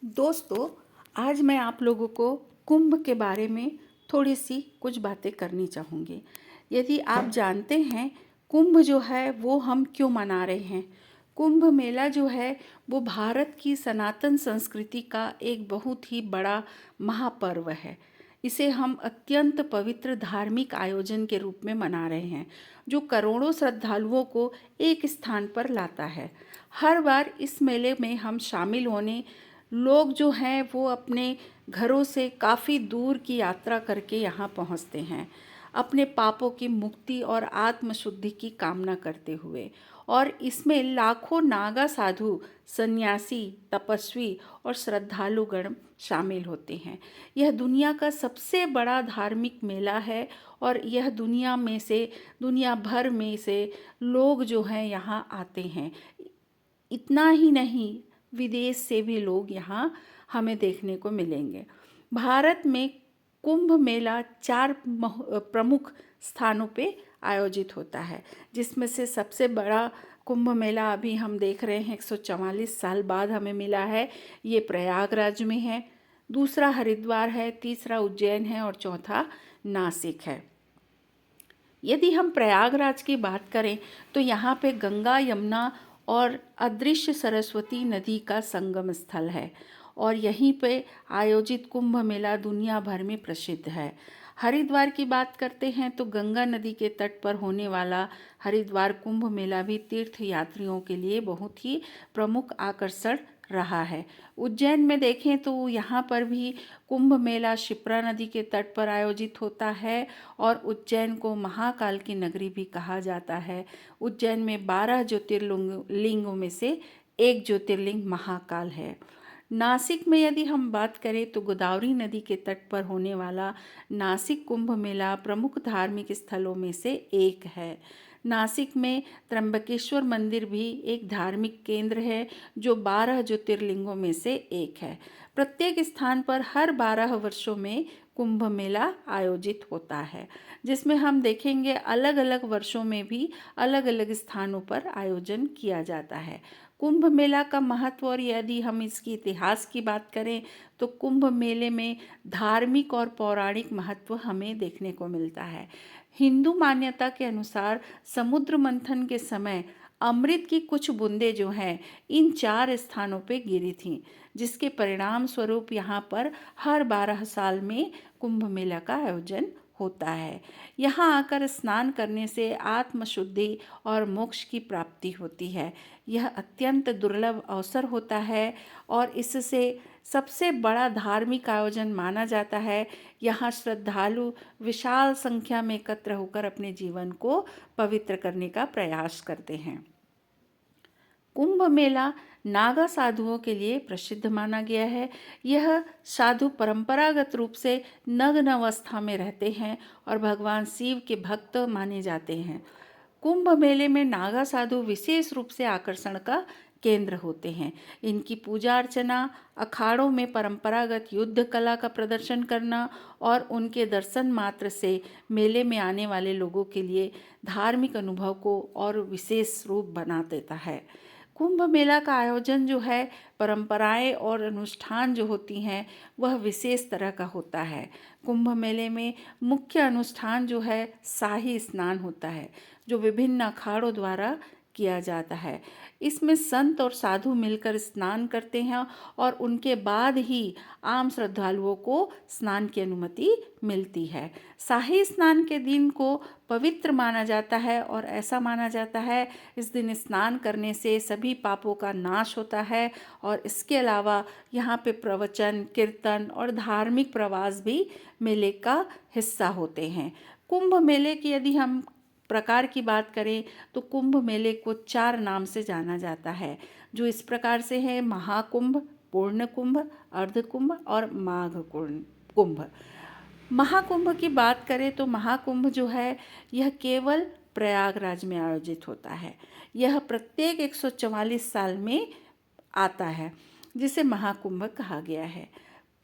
दोस्तों, आज मैं आप लोगों को कुंभ के बारे में थोड़ी सी कुछ बातें करनी चाहूँगी। यदि आप जानते हैं कुंभ जो है वो हम क्यों मना रहे हैं। कुंभ मेला जो है वो भारत की सनातन संस्कृति का एक बहुत ही बड़ा महापर्व है। इसे हम अत्यंत पवित्र धार्मिक आयोजन के रूप में मना रहे हैं, जो करोड़ों श्रद्धालुओं को एक स्थान पर लाता है। हर बार इस मेले में हम शामिल होने लोग जो हैं वो अपने घरों से काफ़ी दूर की यात्रा करके यहाँ पहुँचते हैं, अपने पापों की मुक्ति और आत्मशुद्धि की कामना करते हुए। और इसमें लाखों नागा साधु, सन्यासी, तपस्वी और श्रद्धालुगण शामिल होते हैं। यह दुनिया का सबसे बड़ा धार्मिक मेला है और यह दुनिया भर में से लोग जो हैं यहाँ आते हैं। इतना ही नहीं, विदेश से भी लोग यहाँ हमें देखने को मिलेंगे। भारत में कुंभ मेला चार प्रमुख स्थानों पे आयोजित होता है, जिसमें से सबसे बड़ा कुंभ मेला अभी हम देख रहे हैं 144 साल बाद हमें मिला है। ये प्रयागराज में है, दूसरा हरिद्वार है, तीसरा उज्जैन है और चौथा नासिक है। यदि हम प्रयागराज की बात करें तो यहाँ पे गंगा, यमुना और अदृश्य सरस्वती नदी का संगम स्थल है और यहीं पे आयोजित कुंभ मेला दुनिया भर में प्रसिद्ध है। हरिद्वार की बात करते हैं तो गंगा नदी के तट पर होने वाला हरिद्वार कुंभ मेला भी तीर्थ यात्रियों के लिए बहुत ही प्रमुख आकर्षण रहा है। उज्जैन में देखें तो यहाँ पर भी कुंभ मेला शिप्रा नदी के तट पर आयोजित होता है और उज्जैन को महाकाल की नगरी भी कहा जाता है। उज्जैन में 12 ज्योतिर्लिंगों में से एक ज्योतिर्लिंग महाकाल है। नासिक में यदि हम बात करें तो गोदावरी नदी के तट पर होने वाला नासिक कुंभ मेला प्रमुख धार्मिक स्थलों में से एक है। नासिक में त्र्यंबकेश्वर मंदिर भी एक धार्मिक केंद्र है जो 12 ज्योतिर्लिंगों में से एक है। प्रत्येक स्थान पर हर 12 वर्षों में कुंभ मेला आयोजित होता है, जिसमें हम देखेंगे अलग अलग वर्षों में भी अलग अलग स्थानों पर आयोजन किया जाता है। कुंभ मेला का महत्व और यदि हम इसकी इतिहास की बात करें तो कुंभ मेले में धार्मिक और पौराणिक महत्व हमें देखने को मिलता है। हिंदू मान्यता के अनुसार समुद्र मंथन के समय अमृत की कुछ बूंदें जो हैं इन 4 स्थानों पे गिरी थीं, जिसके परिणाम स्वरूप यहाँ पर हर 12 साल में कुंभ मेला का आयोजन होता है। यहाँ आकर स्नान करने से आत्मशुद्धि और मोक्ष की प्राप्ति होती है। यह अत्यंत दुर्लभ अवसर होता है और इससे सबसे बड़ा धार्मिक आयोजन माना जाता है। यहाँ श्रद्धालु विशाल संख्या में एकत्र होकर अपने जीवन को पवित्र करने का प्रयास करते हैं। कुंभ मेला नागा साधुओं के लिए प्रसिद्ध माना गया है। यह साधु परंपरागत रूप से नग्न अवस्था में रहते हैं और भगवान शिव के भक्त माने जाते हैं। कुंभ मेले में नागा साधु विशेष रूप से आकर्षण का केंद्र होते हैं। इनकी पूजा अर्चना, अखाड़ों में परंपरागत युद्ध कला का प्रदर्शन करना और उनके दर्शन मात्र से मेले में आने वाले लोगों के लिए धार्मिक अनुभव को और विशेष रूप बना देता है। कुंभ मेला का आयोजन जो है, परंपराएं और अनुष्ठान जो होती हैं वह विशेष तरह का होता है। कुंभ मेले में मुख्य अनुष्ठान जो है शाही स्नान होता है, जो विभिन्न अखाड़ों द्वारा किया जाता है। इसमें संत और साधु मिलकर स्नान करते हैं और उनके बाद ही आम श्रद्धालुओं को स्नान की अनुमति मिलती है। शाही स्नान के दिन को पवित्र माना जाता है और ऐसा माना जाता है इस दिन स्नान करने से सभी पापों का नाश होता है। और इसके अलावा यहाँ पे प्रवचन, कीर्तन और धार्मिक प्रवास भी मेले का हिस्सा होते हैं। कुंभ मेले की यदि हम प्रकार की बात करें तो कुंभ मेले को 4 नाम से जाना जाता है, जो इस प्रकार से है: महाकुंभ, पूर्ण कुंभ, अर्ध कुंभ और माघ कुंभ। महाकुंभ की बात करें तो महाकुंभ जो है यह केवल प्रयागराज में आयोजित होता है। यह प्रत्येक 144 साल में आता है, जिसे महाकुंभ कहा गया है।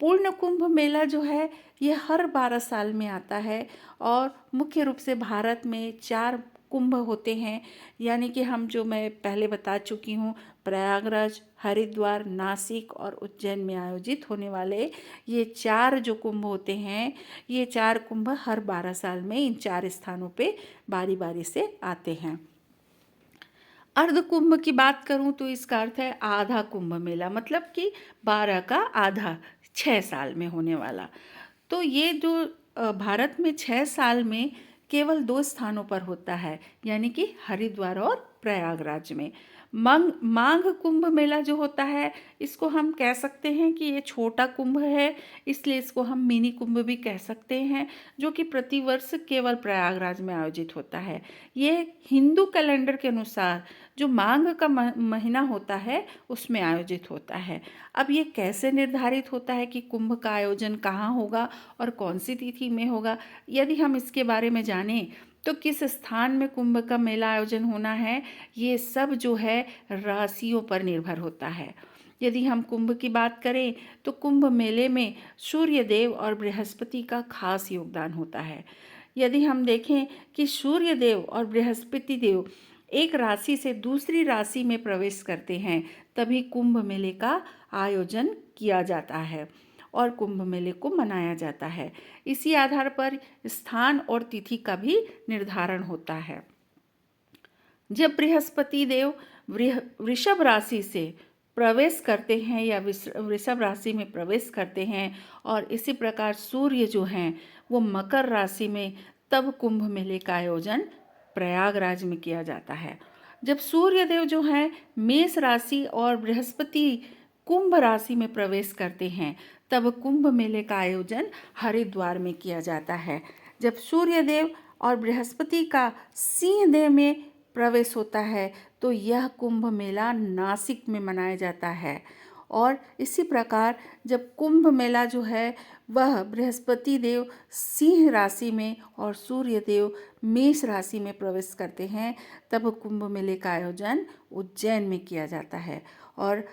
पूर्ण कुंभ मेला जो है यह हर 12 साल में आता है और मुख्य रूप से भारत में 4 कुंभ होते हैं, यानी कि मैं पहले बता चुकी हूँ। प्रयागराज, हरिद्वार, नासिक और उज्जैन में आयोजित होने वाले ये 4 जो कुंभ होते हैं, ये 4 कुंभ हर 12 साल में इन 4 स्थानों पे बारी बारी से आते हैं। अर्ध कुंभ की बात करूं तो इसका अर्थ है आधा कुंभ मेला, मतलब कि 12 का आधा, 6 साल में होने वाला। तो ये जो भारत में 6 साल में केवल 2 स्थानों पर होता है, यानी कि हरिद्वार और प्रयागराज में। माघ कुंभ मेला जो होता है, इसको हम कह सकते हैं कि ये छोटा कुंभ है, इसलिए इसको हम मिनी कुंभ भी कह सकते हैं, जो कि प्रतिवर्ष केवल प्रयागराज में आयोजित होता है। ये हिंदू कैलेंडर के अनुसार जो माघ का महीना होता है उसमें आयोजित होता है। अब ये कैसे निर्धारित होता है कि कुंभ का आयोजन कहाँ होगा और कौन सी तिथि में होगा, यदि हम इसके बारे में जानें तो किस स्थान में कुंभ का मेला आयोजन होना है, ये सब जो है राशियों पर निर्भर होता है। यदि हम कुंभ की बात करें तो कुंभ मेले में सूर्य देव और बृहस्पति का खास योगदान होता है। यदि हम देखें कि सूर्य देव और बृहस्पति देव एक राशि से दूसरी राशि में प्रवेश करते हैं, तभी कुंभ मेले का आयोजन किया जाता है और कुंभ मेले को मनाया जाता है। इसी आधार पर स्थान और तिथि का भी निर्धारण होता है। जब बृहस्पति देव वृषभ राशि से प्रवेश करते हैं या वृषभ राशि में प्रवेश करते हैं और इसी प्रकार सूर्य जो हैं वो मकर राशि में, तब कुंभ मेले का आयोजन प्रयागराज में किया जाता है। जब सूर्य देव जो हैं मेष राशि और बृहस्पति कुंभ राशि में प्रवेश करते हैं, तब कुंभ मेले का आयोजन हरिद्वार में किया जाता है। जब सूर्य देव और बृहस्पति का सिंह देव में प्रवेश होता है तो यह कुंभ मेला नासिक में मनाया जाता है। और इसी प्रकार जब कुंभ मेला जो है वह बृहस्पति देव सिंह राशि में और सूर्य देव मेष राशि में प्रवेश करते हैं, तब कुंभ मेले का आयोजन उज्जैन में किया जाता है। और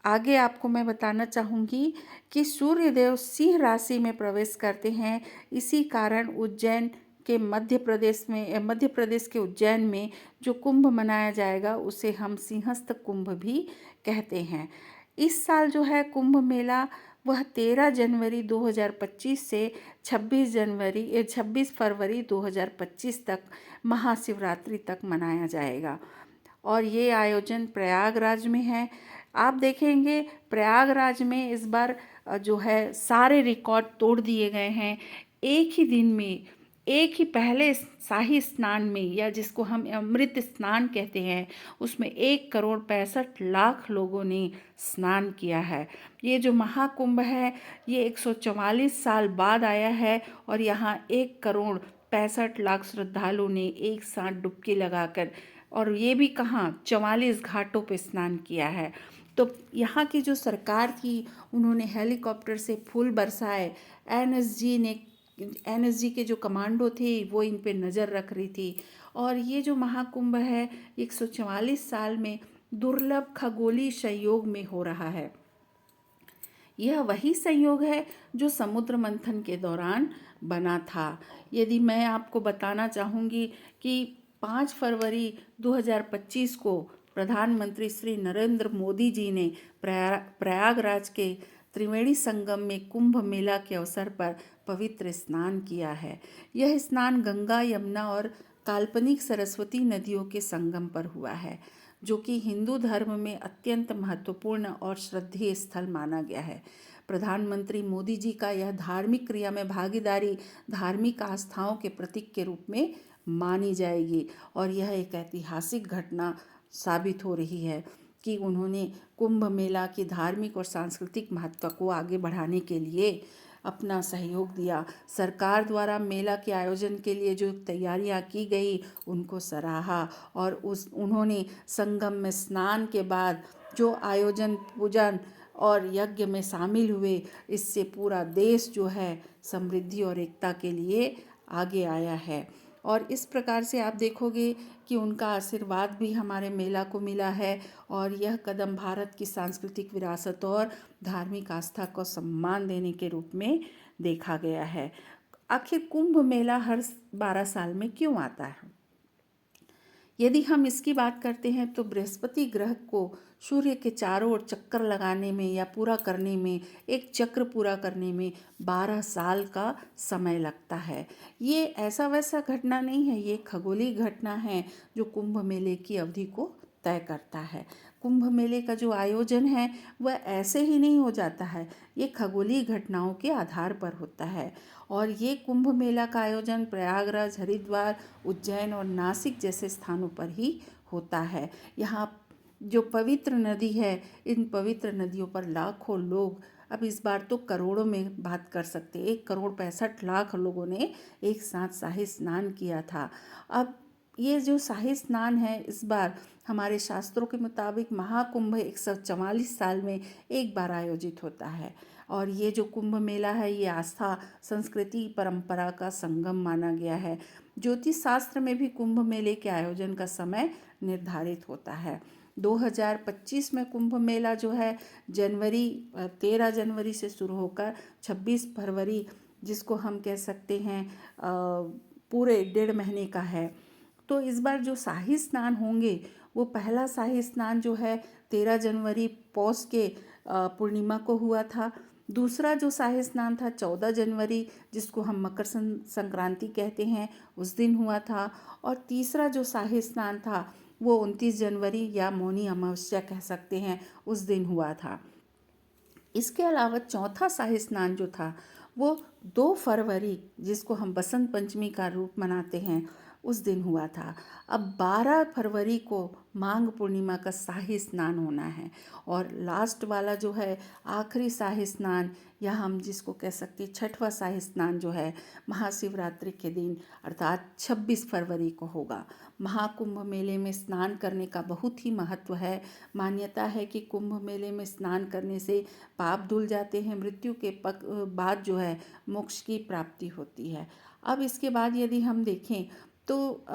आगे आपको मैं बताना चाहूँगी कि सूर्य देव सिंह राशि में प्रवेश करते हैं, इसी कारण उज्जैन के मध्य प्रदेश के उज्जैन में जो कुंभ मनाया जाएगा उसे हम सिंहस्थ कुंभ भी कहते हैं। इस साल जो है कुंभ मेला वह 13 जनवरी 2025 से 26 फरवरी 2025 तक महाशिवरात्रि तक मनाया जाएगा और ये आयोजन प्रयागराज में है। आप देखेंगे प्रयागराज में इस बार जो है सारे रिकॉर्ड तोड़ दिए गए हैं। एक ही दिन में, एक ही पहले शाही स्नान में, या जिसको हम अमृत स्नान कहते हैं, उसमें 1,65,00,000 लोगों ने स्नान किया है। ये जो महाकुंभ है ये 144 साल बाद आया है और यहाँ 1,65,00,000 श्रद्धालुओं ने एक साथ डुबकी लगाकर, और ये भी कहाँ, 44 घाटों पे स्नान किया है। तो यहाँ की जो सरकार थी उन्होंने हेलीकॉप्टर से फूल बरसाए। एनएसजी के जो कमांडो थे वो इन पे नज़र रख रही थी। और ये जो महाकुंभ है 144 साल में दुर्लभ खगोलीय संयोग में हो रहा है। यह वही संयोग है जो समुद्र मंथन के दौरान बना था। यदि मैं आपको बताना चाहूँगी कि 5 फरवरी 2025 को प्रधानमंत्री श्री नरेंद्र मोदी जी ने प्रयागराज के त्रिवेणी संगम में कुंभ मेला के अवसर पर पवित्र स्नान किया है। यह स्नान गंगा, यमुना और काल्पनिक सरस्वती नदियों के संगम पर हुआ है, जो कि हिंदू धर्म में अत्यंत महत्वपूर्ण और श्रद्धेय स्थल माना गया है। प्रधानमंत्री मोदी जी का यह धार्मिक क्रिया में भागीदारी धार्मिक आस्थाओं के प्रतीक के रूप में मानी जाएगी और यह एक ऐतिहासिक घटना साबित हो रही है कि उन्होंने कुंभ मेला की धार्मिक और सांस्कृतिक महत्व को आगे बढ़ाने के लिए अपना सहयोग दिया। सरकार द्वारा मेला के आयोजन के लिए जो तैयारियां की गई उनको सराहा और उन्होंने संगम में स्नान के बाद जो आयोजन, पूजन और यज्ञ में शामिल हुए, इससे पूरा देश जो है समृद्धि और एकता के लिए आगे आया है। और इस प्रकार से आप देखोगे कि उनका आशीर्वाद भी हमारे मेला को मिला है और यह कदम भारत की सांस्कृतिक विरासत और धार्मिक आस्था को सम्मान देने के रूप में देखा गया है। आखिर कुंभ मेला हर 12 साल में क्यों आता है? यदि हम इसकी बात करते हैं तो बृहस्पति ग्रह को सूर्य के चारों ओर चक्कर लगाने में या पूरा करने में, एक चक्र पूरा करने में 12 साल का समय लगता है। ये ऐसा वैसा घटना नहीं है, ये खगोलीय घटना है जो कुंभ मेले की अवधि को तय करता है। कुंभ मेले का जो आयोजन है वह ऐसे ही नहीं हो जाता है, ये खगोलीय घटनाओं के आधार पर होता है। और ये कुंभ मेला का आयोजन प्रयागराज, हरिद्वार, उज्जैन और नासिक जैसे स्थानों पर ही होता है। यहाँ जो पवित्र नदी है, इन पवित्र नदियों पर लाखों लोग, अब इस बार तो करोड़ों में बात कर सकते, 1,65,00,000 लोगों ने एक साथ शाही स्नान किया था। अब ये जो शाही स्नान है इस बार हमारे शास्त्रों के मुताबिक महाकुंभ 144 साल में एक बार आयोजित होता है। और ये जो कुंभ मेला है ये आस्था, संस्कृति, परंपरा का संगम माना गया है। ज्योतिष शास्त्र में भी कुंभ मेले के आयोजन का समय निर्धारित होता है। 2025 में कुंभ मेला जो है 13 जनवरी से शुरू होकर 26 फरवरी, जिसको हम कह सकते हैं पूरे 1.5 महीने का है। तो इस बार जो शाही स्नान होंगे वो पहला शाही स्नान जो है 13 जनवरी पौष के पूर्णिमा को हुआ था। दूसरा जो शाही स्नान था 14 जनवरी, जिसको हम मकर संक्रांति कहते हैं, उस दिन हुआ था। और तीसरा जो शाही स्नान था वो 29 जनवरी या मौनी अमावस्या कह सकते हैं, उस दिन हुआ था। इसके अलावा चौथा शाही स्नान जो था वो 2 फरवरी, जिसको हम बसंत पंचमी का रूप मनाते हैं, उस दिन हुआ था। अब 12 फरवरी को माघ पूर्णिमा का शाही स्नान होना है। और लास्ट वाला जो है आखिरी शाही स्नान, या हम जिसको कह सकते हैं छठवां शाही स्नान, जो है महाशिवरात्रि के दिन अर्थात 26 फरवरी को होगा। महाकुंभ मेले में स्नान करने का बहुत ही महत्व है। मान्यता है कि कुंभ मेले में स्नान करने से पाप धुल जाते हैं, मृत्यु के बाद जो है मोक्ष की प्राप्ति होती है। अब इसके बाद यदि हम देखें तो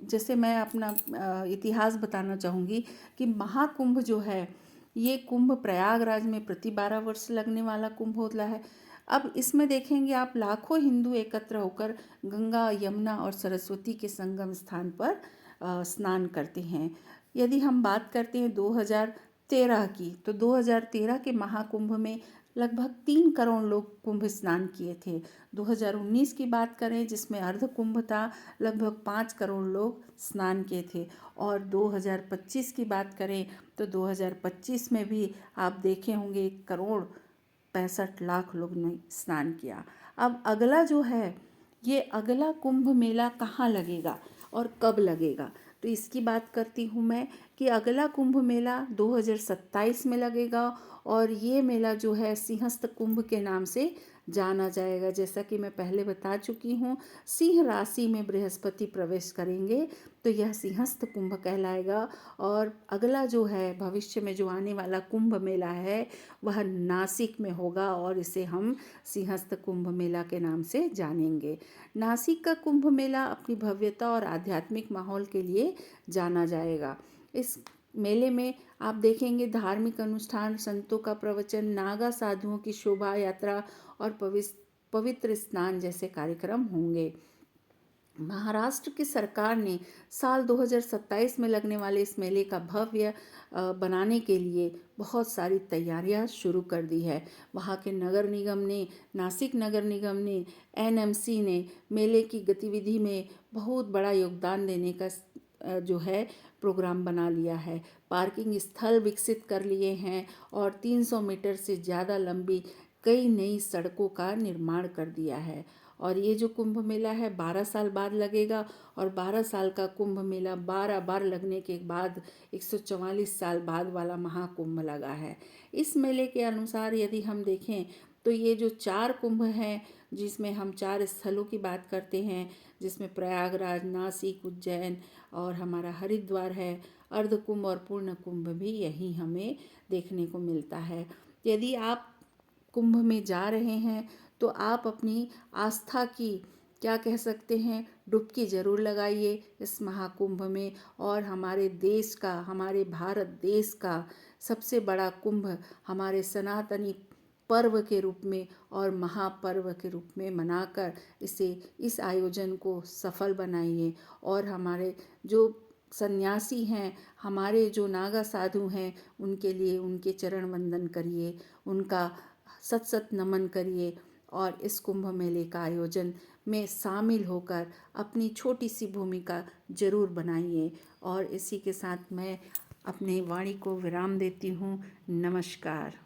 जैसे मैं अपना इतिहास बताना चाहूँगी कि महाकुंभ जो है ये कुंभ प्रयागराज में प्रति 12 वर्ष लगने वाला कुंभ होता है। अब इसमें देखेंगे आप लाखों हिंदू एकत्र होकर गंगा, यमुना और सरस्वती के संगम स्थान पर स्नान करते हैं। यदि हम बात करते हैं 2013 की, तो 2013 के महाकुंभ में लगभग 3 करोड़ लोग कुंभ स्नान किए थे। 2019 की बात करें जिसमें अर्ध कुंभ था, लगभग 5 करोड़ लोग स्नान किए थे। और 2025 की बात करें तो 2025 में भी आप देखे होंगे 1,65,00,000 लोग ने स्नान किया। अब अगला जो है, ये अगला कुंभ मेला कहाँ लगेगा और कब लगेगा, तो इसकी बात करती हूँ मैं कि अगला कुंभ मेला 2027 में लगेगा। और ये मेला जो है सिंहस्थ कुंभ के नाम से जाना जाएगा। जैसा कि मैं पहले बता चुकी हूँ, सिंह राशि में बृहस्पति प्रवेश करेंगे तो यह सिंहस्थ कुंभ कहलाएगा। और अगला जो है भविष्य में जो आने वाला कुंभ मेला है वह नासिक में होगा और इसे हम सिंहस्थ कुंभ मेला के नाम से जानेंगे। नासिक का कुंभ मेला अपनी भव्यता और आध्यात्मिक माहौल के लिए जाना जाएगा। इस मेले में आप देखेंगे धार्मिक अनुष्ठान, संतों का प्रवचन, नागा साधुओं की शोभा यात्रा और पवित्र स्नान जैसे कार्यक्रम होंगे। महाराष्ट्र की सरकार ने साल 2027 में लगने वाले इस मेले का भव्य बनाने के लिए बहुत सारी तैयारियां शुरू कर दी है। वहाँ के नगर निगम ने, नासिक नगर निगम ने, एनएमसी ने मेले की गतिविधि में बहुत बड़ा योगदान देने का जो है प्रोग्राम बना लिया है। पार्किंग स्थल विकसित कर लिए हैं और 300 मीटर से ज़्यादा लंबी कई नई सड़कों का निर्माण कर दिया है। और ये जो कुंभ मेला है 12 साल बाद लगेगा और 12 साल का कुंभ मेला 12 बार लगने के बाद 144 साल बाद वाला महाकुंभ लगा है। इस मेले के अनुसार यदि हम देखें तो ये जो 4 कुंभ हैं, जिसमें हम 4 स्थलों की बात करते हैं, जिसमें प्रयागराज, नासिक, उज्जैन और हमारा हरिद्वार है, अर्ध कुंभ और पूर्ण कुंभ भी यही हमें देखने को मिलता है। यदि आप कुंभ में जा रहे हैं तो आप अपनी आस्था की, क्या कह सकते हैं, डुबकी ज़रूर लगाइए इस महाकुंभ में। और हमारे देश का, हमारे भारत देश का सबसे बड़ा कुंभ हमारे सनातनी पर्व के रूप में और महापर्व के रूप में मनाकर इस आयोजन को सफल बनाइए। और हमारे जो सन्यासी हैं, हमारे जो नागा साधु हैं, उनके लिए उनके चरण वंदन करिए, उनका सत सत नमन करिए और इस कुंभ मेले का आयोजन में शामिल होकर अपनी छोटी सी भूमिका ज़रूर बनाइए। और इसी के साथ मैं अपनी वाणी को विराम देती हूँ। नमस्कार।